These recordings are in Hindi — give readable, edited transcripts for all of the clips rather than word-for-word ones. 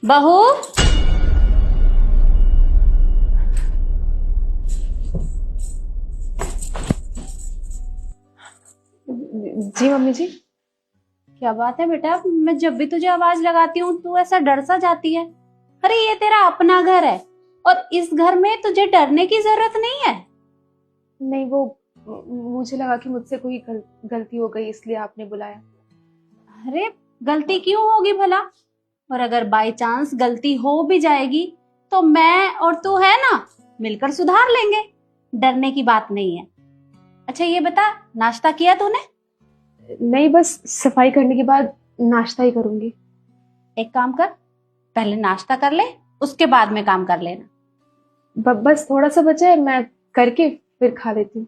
बहू। जी मम्मी जी। क्या बात है बेटा, मैं जब भी तुझे आवाज लगाती हूँ तू ऐसा डर सा जाती है। अरे ये तेरा अपना घर है और इस घर में तुझे डरने की जरूरत नहीं है। नहीं वो मुझे लगा कि मुझसे कोई गलती हो गई इसलिए आपने बुलाया। अरे गलती क्यों होगी भला? और अगर बाय चांस गलती हो भी जाएगी तो मैं और तू है ना, मिलकर सुधार लेंगे। डरने की बात नहीं है। अच्छा ये बता, नाश्ता किया तूने? नहीं बस सफाई करने के बाद नाश्ता ही करूंगी। एक काम कर, पहले नाश्ता कर ले, उसके बाद में काम कर लेना। बस थोड़ा सा बचा है, मैं करके फिर खा लेती हूँ।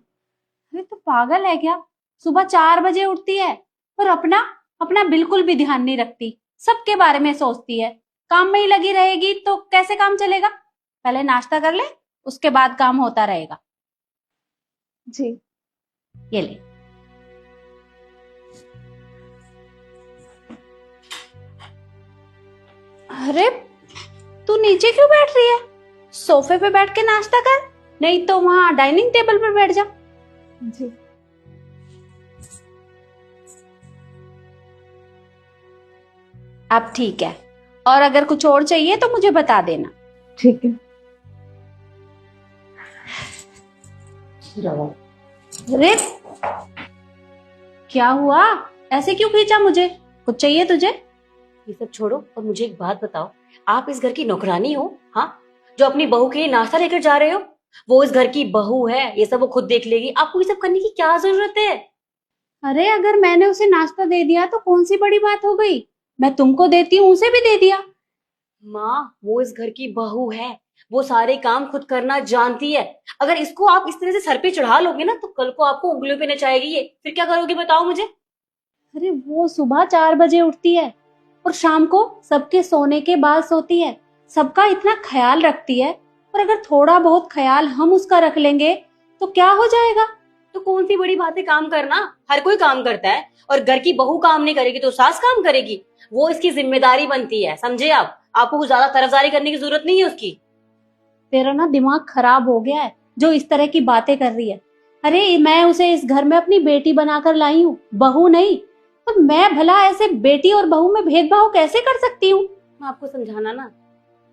अरे तू पागल है क्या? सुबह 4 बजे उठती है और अपना अपना बिल्कुल भी ध्यान नहीं रखती, सबके बारे में सोचती है। काम में ही लगी रहेगी तो कैसे काम चलेगा? पहले नाश्ता कर ले, उसके बाद काम होता रहेगा। जी। ये ले। अरे तू नीचे क्यों बैठ रही है? सोफे पे बैठ के नाश्ता कर, नहीं तो वहां डाइनिंग टेबल पर बैठ जा। जी अब ठीक है, और अगर कुछ और चाहिए तो मुझे बता देना। ठीक है। अरे क्या हुआ? ऐसे क्यों खींचा मुझे? कुछ चाहिए तुझे? ये सब छोड़ो और मुझे एक बात बताओ, आप इस घर की नौकरानी हो? हाँ, जो अपनी बहू के लिए नाश्ता लेकर जा रहे हो। वो इस घर की बहू है, ये सब वो खुद देख लेगी, आपको ये सब करने की क्या जरूरत है? अरे अगर मैंने उसे नाश्ता दे दिया तो कौन सी बड़ी बात हो गई? मैं तुमको देती हूँ, उसे भी दे दिया। माँ, वो इस घर की बहू है, वो सारे काम खुद करना जानती है। अगर इसको आप इस तरह से सर पे चढ़ा लोगे ना तो कल को आपको उंगलियों पे नचाएगी ये, फिर क्या करोगे बताओ मुझे। अरे वो सुबह 4 बजे उठती है और शाम को सबके सोने के बाद सोती है, सबका इतना ख्याल रखती है। और अगर थोड़ा बहुत ख्याल हम उसका रख लेंगे तो क्या हो जाएगा? तो कौन सी बड़ी बात है काम करना, हर कोई काम करता है। और घर की बहू काम नहीं करेगी तो सास काम करेगी, वो इसकी जिम्मेदारी बनती है, समझे आप? आपको कुछ ज्यादा तरफदारी करने की जरूरत नहीं है उसकी। तेरा ना दिमाग खराब हो गया है जो इस तरह की बातें कर रही है। अरे मैं उसे इस घर में अपनी बेटी बनाकर लाई हूँ, बहू नहीं। तो मैं भला ऐसे बेटी और बहू में भेदभाव कैसे कर सकती हूँ? आपको समझाना ना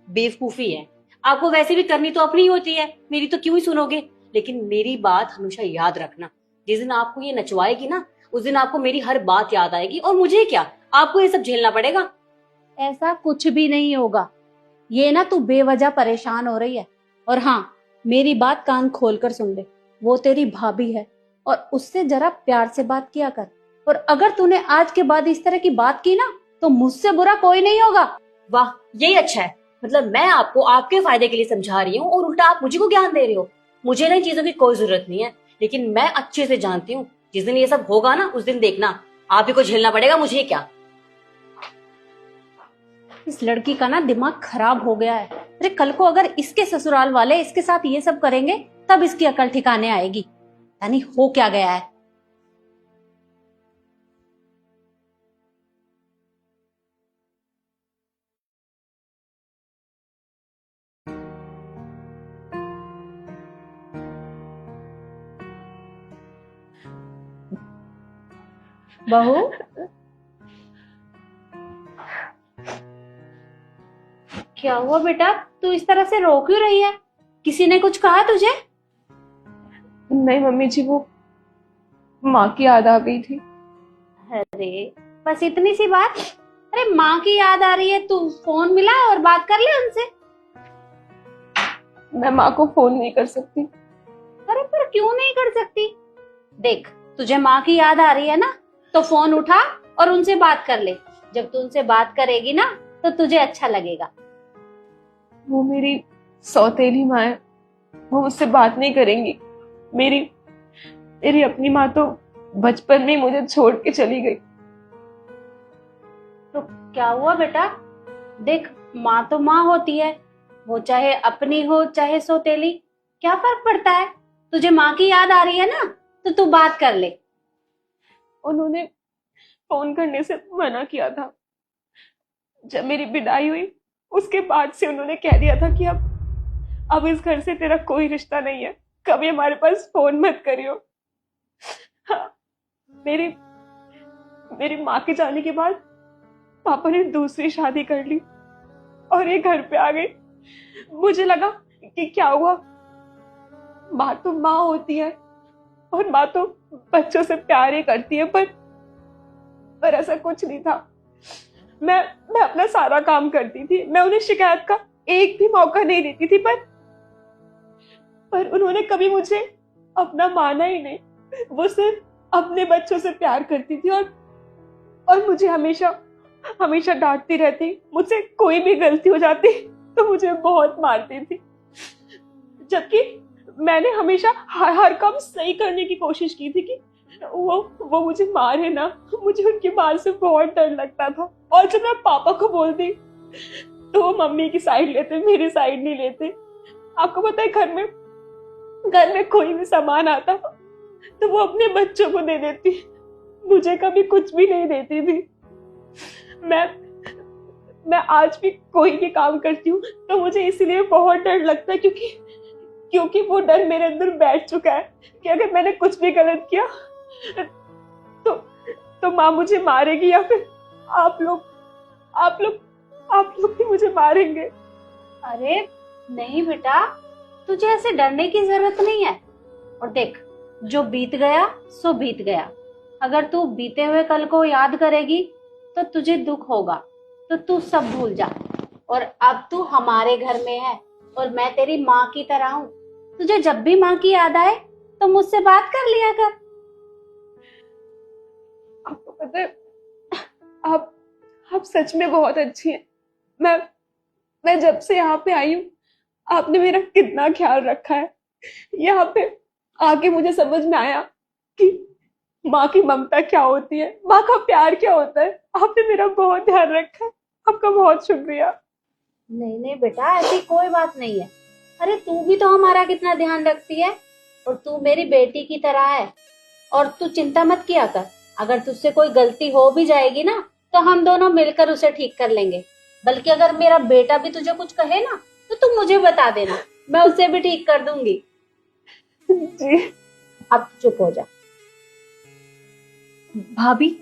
बेवकूफी है। आपको वैसे भी करनी तो अपनी होती है, मेरी तो क्यों ही सुनोगे। लेकिन मेरी बात हमेशा याद रखना, जिस दिन आपको ये नचवाएगी ना उस दिन आपको मेरी हर बात याद आएगी, और मुझे क्या, आपको ये सब झेलना पड़ेगा। ऐसा कुछ भी नहीं होगा। ये ना तू बेवजह परेशान हो रही है। और हाँ, मेरी बात कान खोलकर सुन ले। वो तेरी भाभी है और उससे जरा प्यार से बात किया कर। और अगर तूने आज के बाद इस तरह की बात की ना तो मुझसे बुरा कोई नहीं होगा। वाह, यही अच्छा है। मतलब मैं आपको आपके फायदे के लिए समझा रही हूँ और उल्टा आप मुझे को ज्ञान दे रहे हो। मुझे ना इन चीजों की कोई जरूरत नहीं है, लेकिन मैं अच्छे से जानती हूँ जिस दिन ये सब होगा ना उस दिन देखना आप ही को झेलना पड़ेगा, मुझे क्या। इस लड़की का ना दिमाग खराब हो गया है। अरे कल को अगर इसके ससुराल वाले इसके साथ ये सब करेंगे तब इसकी अकल ठिकाने आएगी। यानी हो क्या गया है? बहू, क्या हुआ बेटा? तू इस तरह से रो क्यों रही है? किसी ने कुछ कहा तुझे? नहीं मम्मी जी, वो माँ की याद आ गई थी। अरे बस इतनी सी बात? अरे माँ की याद आ रही है, तू फोन मिला और बात कर ले उनसे। मैं माँ को फोन नहीं कर सकती। अरे पर क्यों नहीं कर सकती? देख, तुझे माँ की याद आ रही है ना, तो फोन उठा और उनसे बात कर ले। जब तू उनसे बात करेगी ना तो तुझे अच्छा लगेगा। वो मेरी सौतेली माँ है, वो मुझसे बात नहीं करेंगी। मेरी मेरी अपनी माँ तो बचपन में ही मुझे छोड़ के चली गई। तो क्या हुआ बेटा? देख, माँ तो माँ होती है, वो चाहे अपनी हो चाहे सौतेली, क्या फर्क पड़ता है? तुझे माँ की याद आ रही है ना, तो तू बात कर ले। उन्होंने फोन करने से मना किया था। जब मेरी विदाई हुई उसके बाद से उन्होंने कह दिया था कि अब इस घर से तेरा कोई रिश्ता नहीं है, कभी हमारे पास फोन मत करियो। हाँ, मेरी माँ के जाने के बाद पापा ने दूसरी शादी कर ली और ये घर पे आ गए। मुझे लगा कि क्या हुआ, माँ तो माँ होती है और माँ तो बच्चों से प्यार ही करती है, पर ऐसा कुछ नहीं था। मैं अपना सारा काम करती थी, मैं उन्हें शिकायत का एक भी मौका नहीं देती थी, पर उन्होंने कभी मुझे अपना माना ही नहीं। वो सिर्फ अपने बच्चों से प्यार करती थी और मुझे हमेशा डांटती रहती। मुझसे कोई भी गलती हो जाती तो मुझे बहुत मारती थी, जबकि मैंने हमेशा हर काम सही करने की कोशिश की थी कि वो मुझे मारे ना। मुझे उनकी बात से बहुत डर लगता था, और जब मैं पापा को बोलती तो वो मम्मी की साइड लेते, मेरी साइड नहीं लेते। आपको पता है, घर में कोई भी सामान आता तो वो अपने बच्चों को दे देती, मुझे कभी कुछ भी नहीं देती थी। मैं आज भी कोई भी काम करती हूँ तो मुझे इसलिए बहुत डर लगता है, क्योंकि वो डर मेरे अंदर बैठ चुका है कि अगर मैंने कुछ भी गलत किया तो माँ मुझे मारेगी, या फिर आप लोग भी मुझे मारेंगे। अरे नहीं बेटा, तुझे ऐसे डरने की जरूरत नहीं है। और देख, जो बीत गया सो बीत गया। अगर तू बीते हुए कल को याद करेगी तो तुझे दुख होगा, तो तू सब भूल जा। और अब तू हमारे घर में है और मैं तेरी माँ की तरह हूँ। तुझे जब भी माँ की याद आए तो मुझसे बात कर लिया कर। आपको पता है, आप सच में बहुत अच्छी हैं। मैं जब से यहाँ पे आई हूँ, आपने मेरा कितना ख्याल रखा है। यहाँ पे आके मुझे समझ में आया कि माँ की ममता क्या होती है, माँ का प्यार क्या होता है। आपने मेरा बहुत ध्यान रखा है, आपका बहुत शुक्रिया। नहीं नहीं बेटा, ऐसी कोई बात नहीं है। अरे तू भी तो हमारा कितना ध्यान रखती है, और तू मेरी बेटी की तरह है। और तू चिंता मत किया कर, अगर तुझसे कोई गलती हो भी जाएगी ना तो हम दोनों मिलकर उसे ठीक कर लेंगे। बल्कि अगर मेरा बेटा भी तुझे कुछ कहे ना तो तू मुझे बता देना, मैं उसे भी ठीक कर दूंगी। जी। अब चुप हो जा। भाभी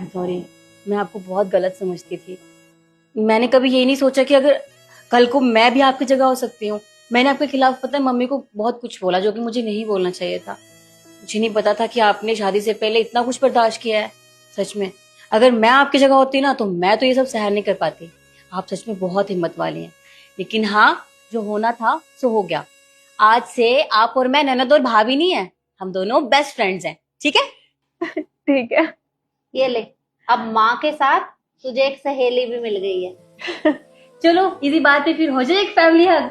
सॉरी, मैं आपको बहुत गलत समझती थी। मैंने कभी ये नहीं सोचा कि अगर कल को मैं भी आपकी जगह हो सकती हूँ। मैंने आपके खिलाफ पता है मम्मी को बहुत कुछ बोला जो कि मुझे नहीं बोलना चाहिए था। मुझे नहीं पता था कि आपने शादी से पहले इतना कुछ बर्दाश्त किया है। सच में अगर मैं आपकी जगह होती ना तो मैं तो ये सब सहन नहीं कर पाती। आप सच में बहुत हिम्मत वाली हैं। लेकिन हाँ, जो होना था सो हो गया। आज से आप और मैं ननद और भाभी नहीं है, हम दोनों बेस्ट फ्रेंड्स हैं। ठीक है? ठीक है। ये ले, अब माँ के साथ तुझे एक सहेली भी मिल गई है। चलो इसी बात पे फिर हो जाए एक फैमिली हग।